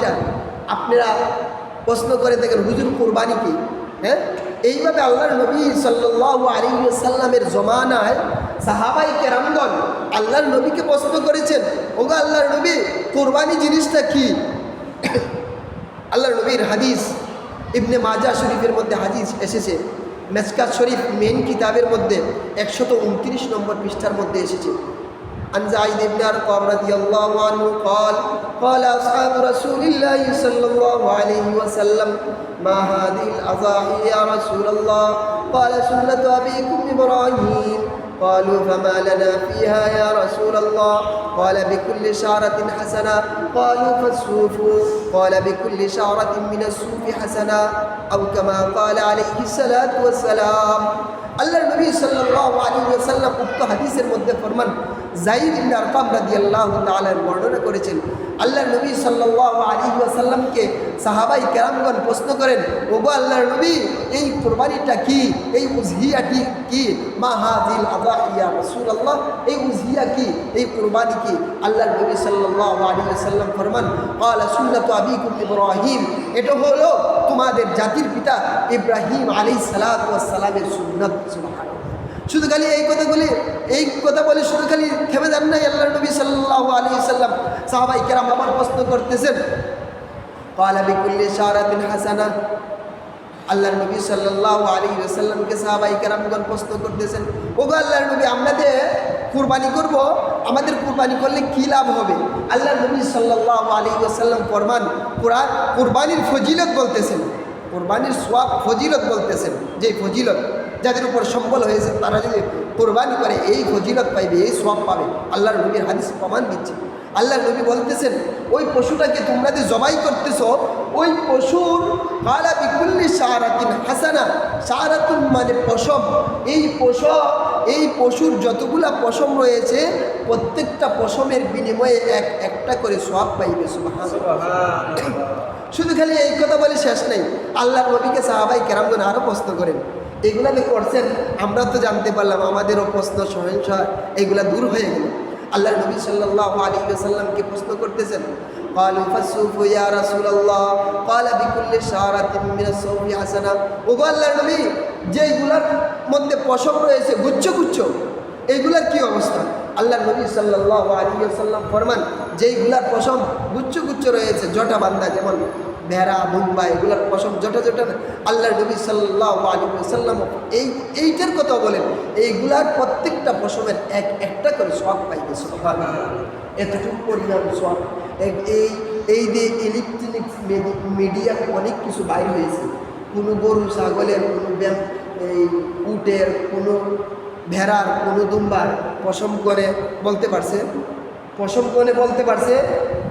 কোরবানিটা আপনারা প্রশ্ন করে থাকেন, হুজুর কোরবানি কি? হ্যাঁ, এইভাবে আল্লাহর নবী সাল্লাল্লাহু আলাইহি ওয়াসাল্লামের জমানায় সাহাবাই কেরামগণ আল্লাহর নবীকে প্রশ্ন করেছেন, ওগো আল্লাহর নবী, কোরবানি জিনিসটা কি? আল্লাহর নবীর হাদিস ইবনে মাজাহ শরীফের মধ্যে হাদিস এসেছে, মেশকাত শরীফ মেন কিতাবের মধ্যে 129 নম্বর পৃষ্ঠার মধ্যে এসেছে। عن زيد بن أرقم رضي الله عنه قال قال أصحاب رسول الله صلى الله عليه وسلم ما هذه الأضاحي يا رسول الله؟ قال سنة أبيكم إبراهيم. قالوا فما لنا فيها يا رسول الله؟ قال بكل شعرة حسنة. قالوا فالصوف؟ قال بكل شعرة من الصوف حسنة، أو كما قال عليه الصلاة والسلام. আল্লাহর নবী সাল্লাল্লাহু আলাইহি ওয়াসাল্লাম উক্ত হাদিসের মধ্যে ফরমান, যায়েদ ইবনে আরকাম রাদিয়াল্লাহু তাআলা বর্ণনা করেছেন, আল্লাহর নবী সাল্লাল্লাহু আলাইহি ওয়াসাল্লামকে সাহাবাই কেরামগণ প্রশ্ন করেন, ওগো আল্লাহর নবী, এই কুরবানিটা কি? এই উযহিয়াটি কি? মা হাযিল আযাহি ইয়া রাসূলুল্লাহ, এই উযহিয়া কি? এই কুরবানি কি? আল্লাহর নবী সাল্লাল্লাহু আলাইহি ওয়াসাল্লাম ফরমান, ক্বালা সুন্নাতু আবিকুম ইব্রাহিম, এটা হলো তোমাদের জাতির পিতা ইব্রাহিম আলাইহিস সালাতু ওয়াস সালামের সুন্নাত। সুবহানাল্লাহ। শুধু খালি এই কথা বলে শুধু খালি থেমে যান নাই আল্লাহর নবী সাল্লাল্লাহু আলাইহি ওয়াসাল্লাম। সাহাবাই কেরাম আবার প্রশ্ন করতেছেন, ক্বালা বিকুল্লি শারাতিন হাসানা। আল্লাহর নবী সাল্লাল্লাহু আলাইহি ওয়াসাল্লামকে সাহাবাই কেরামগণ প্রশ্ন করতেছেন, ওগো আল্লাহর নবী, আমরা যে কুরবানি করব, আমাদের কুরবানি করলে কি লাভ হবে? আল্লাহর নবী সাল্লাল্লাহু আলাইহি ওয়াসাল্লাম ফরমান, কুরবানির ফজিলত বলতেছেন, কুরবানির সওয়াব ফজিলত বলতেছেন, যে ফজিলত যাদের উপর সম্বল হয়েছে তারা যদি কোরবানি করে এই ফজিলত পাইবে, এই সওয়াব পাবে। আল্লাহর নবীর হাদিস প্রমাণ দিচ্ছে। আল্লাহর নবী বলতেছেন, ওই পশুটাকে তোমরা যে জবাই করতেছো, ওই পশুর কালা বিকুল্লি শারাতিন হাসানা, শারাতুন মানে পশম, এই পশুর যতগুলা পশম রয়েছে প্রত্যেকটা পশমের বিনিময়ে একটা করে সওয়াব পাইবে। সুবহানাল্লাহ। শুধু খালি এই কথা বলে শেষ নেই, আল্লাহর নবীকে সাহাবাই কেরামগণ আরও প্রশ্ন করেন, এগুলা যে করছেন আমরা তো জানতে পারলাম, আমাদেরও প্রশ্ন সহিংসা এগুলা দূর হয়ে গেল। আল্লাহর নবী সাল্লাল্লাহু আলাইহি ওয়াসাল্লামকে প্রশ্ন করতেছেন, ক্বালু ফাসসুফু ইয়া রাসূলুল্লাহ, ক্বালা বিকুল্লি শারাতিন মিনাস সাওফি হাসানা। ওগো আল্লাহর নবী, যেইগুলার মধ্যে পশম রয়েছে গুচ্ছ গুচ্ছ, এইগুলার কি অবস্থা? আল্লাহর নবী সাল্লাল্লাহু আলাইহি ওয়াসাল্লাম ফরমান, যেইগুলার পশম গুচ্ছ গুচ্ছ রয়েছে, জটা বান্ধা, যেমন ভেড়া, মুম্বাই, এগুলার পশম জটা জটা, আল্লাহর নবী সাল্লাল্লাহু আলাইহি ওয়াসাল্লাম এইটার কথা বলেন, এইগুলার প্রত্যেকটা পশমের একটা করে সওয়াব পাইবে। সুবহানাল্লাহ। এতটুকু পরিমাণ সওয়াব। এই যে ইলেকট্রনিক মিডিয়া অনেক কিছু বাইর হয়েছে, কোনো গরু ছাগলের, কোনো এই উটের, কোনো ভেড়ার, কোনো দুম্বার পশম করে বলতে পারছে, পশম করে বলতে পারছে,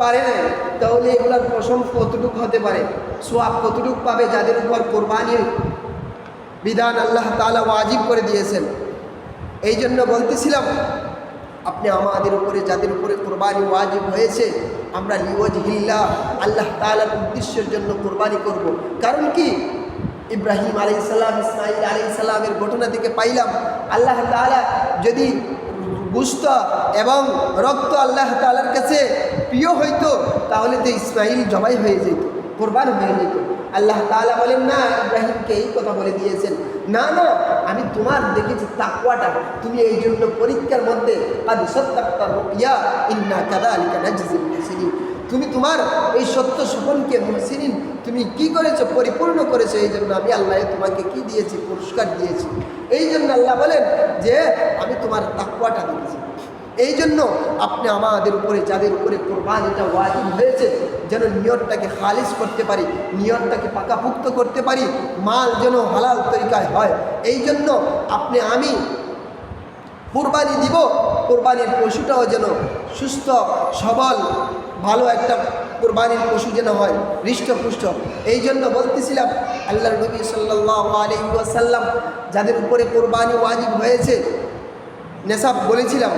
পারে না। তাহলে এগুলার পশম কতটুকু হতে পারে, সওয়াব কতটুকু পাবে যাদের উপর কোরবানির বিধান আল্লাহ তাআলা ওয়াজিব করে দিয়েছেন। এই জন্য বলতেছিলাম, আপনি আমাদের উপরে যাদের উপরে কোরবানি ওয়াজিব হয়েছে, আমরা লিওয়াজহিল্লাহ, আল্লাহ তাআলার উদ্দেশ্যের জন্য কোরবানি করব। কারণ কি, ইব্রাহিম আলাইহিস সালাম, ইসমাঈল আলাইহিস সালামের ঘটনা থেকে পাইলাম, আল্লাহ তাআলা যদি গোশত এবং রক্ত আল্লাহ তাআলার কাছে প্রিয় হইতো, তাহলে তো ইসমাঈল জবাই হয়ে যেত, কোরবান হয়ে যেত। আল্লাহ তাআলা বলেন না, ইব্রাহিমকে এই কথা বলে দিয়েছেন, না না, আমি তোমার দেখেছি তাকওয়াটা, তুমি এই জন্য পরীক্ষার মধ্যে কাদ সাদ্দাকতা রুইয়া ইন্না কাযালিকা নাজজিল মুহসিনিন, তুমি তোমার এই সত্য স্বপনকে মুহসিনিন তুমি কি করেছো, পরিপূর্ণ করেছো। এই জন্য আমি আল্লাহ তোমাকে কি দিয়েছি, পুরস্কার দিয়েছি। এই জন্য আল্লাহ বলেন যে আমি তোমার তাকওয়াটা দিয়েছি। এই জন্য আপনি আমাদের উপরে যাদের উপরে কোরবানিটা ওয়াজিব হয়েছে, যেন নিয়তটাকে খালিস করতে পারি, নিয়তটাকে পাকাপুক্ত করতে পারি, মাল যেন হালাল তরিকায় হয়। এই জন্য আমি কোরবানি দিব, কোরবানির পশুটাও যেন সুস্থ সবল ভালো একটা কোরবানির পশু যেন হয়, হৃষ্টপুষ্ট। এই জন্য বলতেছিলাম, আল্লাহর নবী সাল্লাল্লাহু আলাইহি ওয়াসাল্লাম যাদের উপরে কোরবানি ওয়াজিব হয়েছে, নেশাব বলেছিলাম,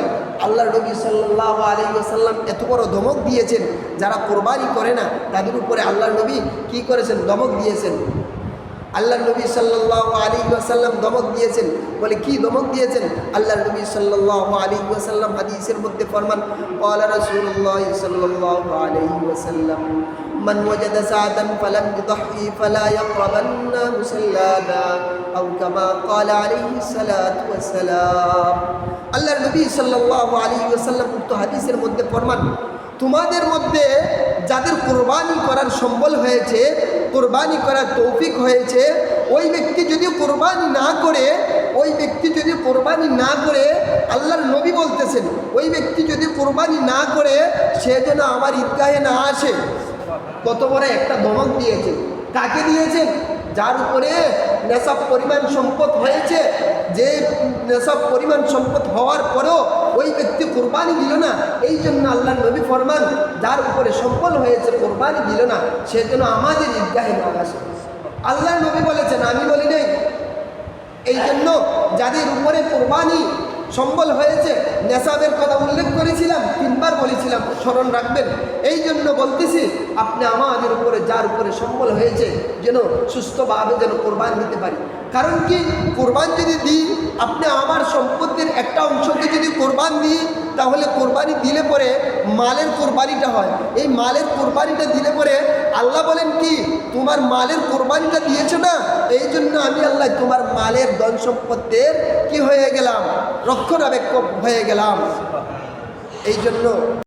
আল্লাহর নবী সাল্লাল্লাহু আলাইহি ওয়াসাল্লাম এত বড় ধমক দিয়েছেন, যারা কোরবানি করে না তাদের উপরে আল্লাহর নবী কি করেছেন, ধমক দিয়েছেন। আল্লাহর নবী সাল্লাল্লাহু আলাইহি ওয়াসাল্লাম ধমক দিয়েছেন, বলে কি ধমক দিয়েছেন? আল্লাহর নবী সাল্লাল্লাহু আলাইহি ওয়াসাল্লাম হাদিসের মধ্যে ফরমান, ক্বালা রাসূলুল্লাহ সাল্লাল্লাহু আলাইহি ওয়াসাল্লাম, মান ওয়াজাদা সাআতান ফালাম ইউদহি ফালা ইয়াকরাবান্না মুসাল্লানা আও কামা ক্বালা আলাইহিস সালাতু ওয়াস সালাম। আল্লাহর নবী সাল্লাল্লাহু আলাইহি ওয়াসাল্লাম উক্ত হাদিসের মধ্যে ফরমান, তোমাদের মধ্যে যাদের কোরবানি করার সম্বল হয়েছে, কোরবানি করার তৌফিক হয়েছে, ওই ব্যক্তি যদি কোরবানি না করে, আল্লাহর নবী বলতেছেন, ওই ব্যক্তি যদি কোরবানি না করে সে যেন আমার ঈদগাহে না আসে। কত বড় একটা ধমক দিয়েছে। কাকে দিয়েছেন? যার উপরে নেশাব পরিমাণ সম্পদ হয়েছে, যে নেশাব পরিমাণ সম্পদ হওয়ার পরেও ওই ব্যক্তি কোরবানি দিল না। এই জন্য আল্লাহর নবী ফরমান, যার উপরে সম্পদ হয়েছে কোরবানি দিল না সে যেন আমাদের ঈদগাহে না আসে। আল্লাহর নবী বলেছেন, আমি বলি নাই। এই জন্য যাদের উপরে কোরবানি সম্বল হয়েছে, নেশাবের কথা উল্লেখ করেছিলাম, 3 বার বলেছিলাম, স্মরণ রাখবেন। এই জন্য বলতেছি, আপনি আমাদের উপরে যার উপরে সম্বল হয়েছে যেন সুস্থভাবে যেন কোরবান দিতে পারি। কারণ কি, কোরবান যদি দিই, আপনি আমার সম্পত্তির একটা অংশকে যদি কোরবান দিই, তাহলে কোরবানি দিলে পরে মালের কোরবানিটা হয়। এই মালের কোরবানিটা দিলে পরে আল্লাহ বলেন কি, তোমার মালের কোরবানিটা দিয়েছো না, এই জন্য আমি আল্লাহ তোমার মালের ধন সম্পত্তির কি হয়ে গেলাম, রক্ষণাবেক্ষক হয়ে গেলাম। এই জন্য